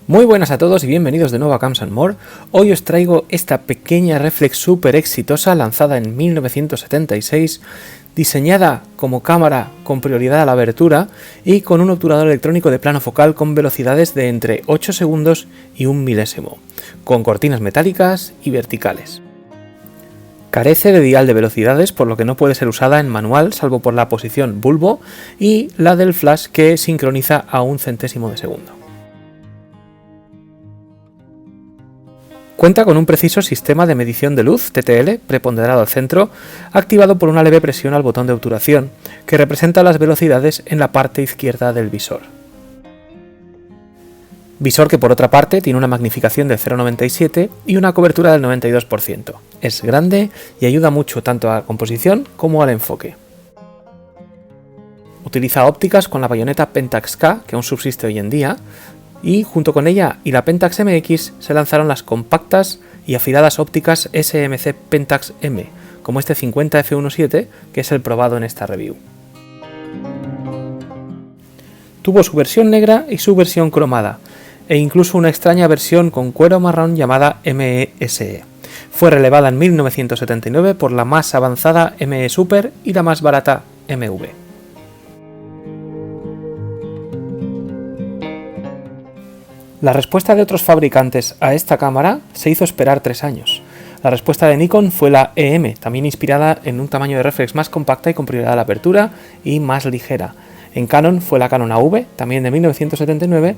Muy buenas a todos y bienvenidos de nuevo a Camps & More. Hoy os traigo esta pequeña reflex súper exitosa lanzada en 1976, diseñada como cámara con prioridad a la abertura y con un obturador electrónico de plano focal con velocidades de entre 8 segundos y 1 milésimo, con cortinas metálicas y verticales. Carece de dial de velocidades, por lo que no puede ser usada en manual salvo por la posición bulbo y la del flash que sincroniza a 1 centésimo de segundo. Cuenta con un preciso sistema de medición de luz TTL preponderado al centro, activado por una leve presión al botón de obturación, que representa las velocidades en la parte izquierda del visor. Visor que por otra parte tiene una magnificación de 0,97 y una cobertura del 92%. Es grande y ayuda mucho tanto a la composición como al enfoque. Utiliza ópticas con la bayoneta Pentax K, que aún subsiste hoy en día, y junto con ella y la Pentax MX se lanzaron las compactas y afiladas ópticas SMC Pentax M, como este 50 f1.7 que es el probado en esta review. Tuvo su versión negra y su versión cromada, e incluso una extraña versión con cuero marrón llamada ME-SE. Fue relevada en 1979 por la más avanzada ME Super y la más barata MV. La respuesta de otros fabricantes a esta cámara se hizo esperar 3 años. La respuesta de Nikon fue la EM, también inspirada en un tamaño de reflex más compacta y con prioridad a la apertura y más ligera. En Canon fue la Canon AV, también de 1979,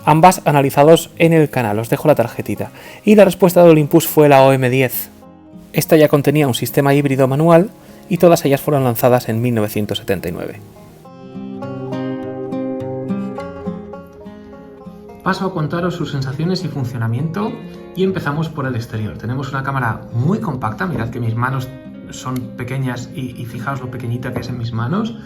ambas analizados en el canal, os dejo la tarjetita. Y la respuesta de Olympus fue la OM10. Esta ya contenía un sistema híbrido manual y todas ellas fueron lanzadas en 1979. Paso a contaros sus sensaciones y funcionamiento y empezamos por el exterior. Tenemos una cámara muy compacta, mirad que mis manos son pequeñas y fijaos lo pequeñita que es en mis manos.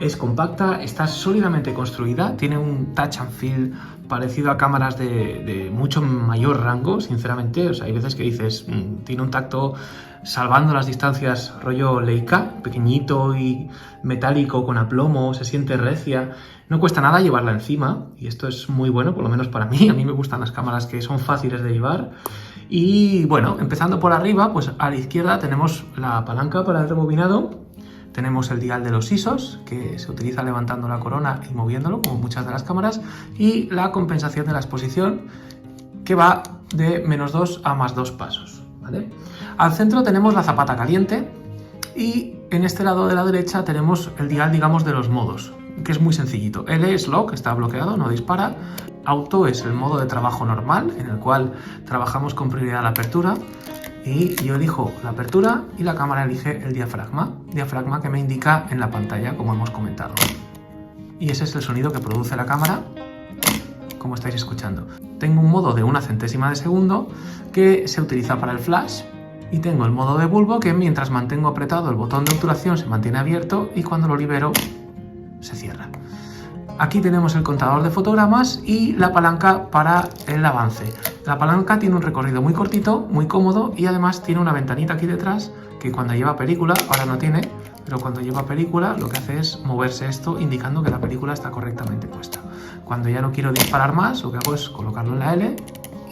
Es compacta, está sólidamente construida, tiene un touch and feel parecido a cámaras de mucho mayor rango, sinceramente. O sea, hay veces que dices, tiene un tacto salvando las distancias rollo Leica, pequeñito y metálico con aplomo, se siente recia. No cuesta nada llevarla encima y esto es muy bueno, por lo menos para mí. A mí me gustan las cámaras que son fáciles de llevar. Y bueno, empezando por arriba, pues a la izquierda tenemos la palanca para el rebobinado. Tenemos el dial de los ISOs, que se utiliza levantando la corona y moviéndolo, como muchas de las cámaras, y la compensación de la exposición, que va de -2 a +2 pasos, ¿vale? Al centro tenemos la zapata caliente y en este lado de la derecha tenemos el dial, digamos, de los modos, que es muy sencillito. L es lock, está bloqueado, no dispara. Auto es el modo de trabajo normal, en el cual trabajamos con prioridad a la apertura. Y yo elijo la apertura y la cámara elige el diafragma que me indica en la pantalla, como hemos comentado. Y ese es el sonido que produce la cámara, como estáis escuchando. Tengo un modo de 1 centésima de segundo que se utiliza para el flash y tengo el modo de bulbo que mientras mantengo apretado el botón de obturación se mantiene abierto y cuando lo libero se cierra. Aquí tenemos el contador de fotogramas y la palanca para el avance. La palanca tiene un recorrido muy cortito, muy cómodo y además tiene una ventanita aquí detrás que cuando lleva película, ahora no tiene, pero cuando lleva película lo que hace es moverse esto indicando que la película está correctamente puesta. Cuando ya no quiero disparar más, lo que hago es colocarlo en la L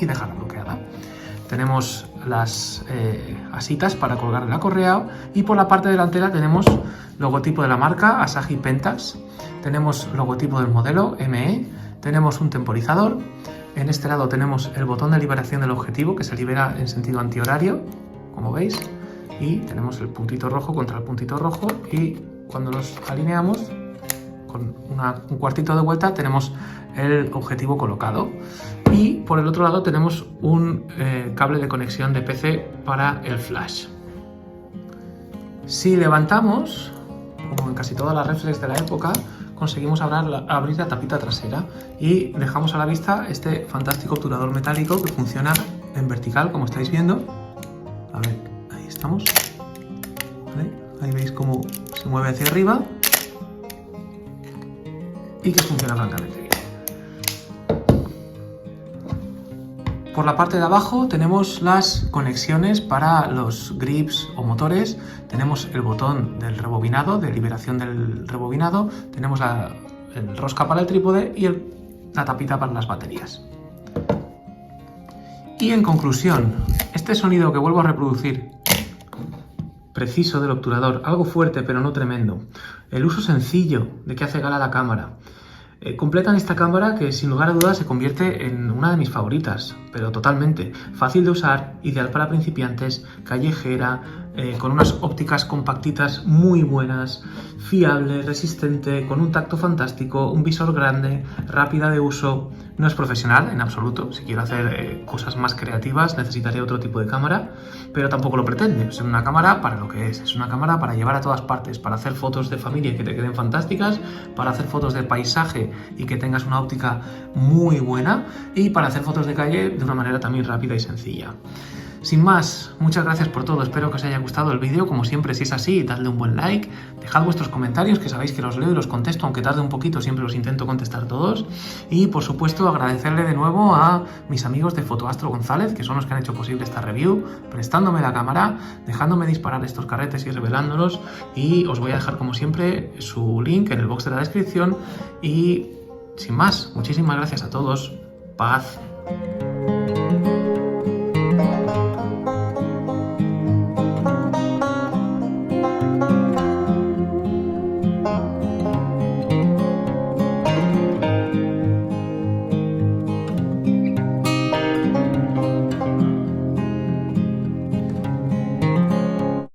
y dejarla bloqueada. Tenemos las asitas para colgar en la correa y por la parte delantera tenemos logotipo de la marca Asahi Pentax, tenemos logotipo del modelo ME, tenemos un temporizador, en este lado tenemos el botón de liberación del objetivo que se libera en sentido antihorario, como veis, y tenemos el puntito rojo contra el puntito rojo y cuando los alineamos con un cuartito de vuelta tenemos el objetivo colocado. Y por el otro lado tenemos un cable de conexión de PC para el flash. Si levantamos, como en casi todas las reflex de la época, conseguimos abrir la tapita trasera y dejamos a la vista este fantástico obturador metálico que funciona en vertical, como estáis viendo. A ver, ahí estamos. ¿Vale? Ahí veis cómo se mueve hacia arriba y que funciona francamente bien. Por la parte de abajo tenemos las conexiones para los grips o motores, tenemos el botón del rebobinado, de liberación del rebobinado, tenemos el rosca para el trípode y la tapita para las baterías. Y en conclusión, este sonido que vuelvo a reproducir, preciso del obturador, algo fuerte pero no tremendo, el uso sencillo de que hace gala la cámara, completan esta cámara que sin lugar a dudas se convierte en una de mis favoritas, pero totalmente. Fácil de usar, ideal para principiantes, callejera, con unas ópticas compactitas muy buenas, fiable, resistente, con un tacto fantástico, un visor grande, rápida de uso. No es profesional en absoluto. Si quiero hacer cosas más creativas necesitaría otro tipo de cámara, pero tampoco lo pretende. Es una cámara para lo que es. Es una cámara para llevar a todas partes, para hacer fotos de familia y que te queden fantásticas, para hacer fotos de paisaje y que tengas una óptica muy buena, y para hacer fotos de calle de una manera también rápida y sencilla. Sin más, muchas gracias por todo, espero que os haya gustado el vídeo. Como siempre, si es así, dadle un buen like, dejad vuestros comentarios, que sabéis que los leo y los contesto, aunque tarde un poquito, siempre los intento contestar todos. Y por supuesto, agradecerle de nuevo a mis amigos de Fotoastro González, que son los que han hecho posible esta review, prestándome la cámara, dejándome disparar estos carretes y revelándolos. Y os voy a dejar, como siempre, su link en el box de la descripción. Y sin más, muchísimas gracias a todos. Paz.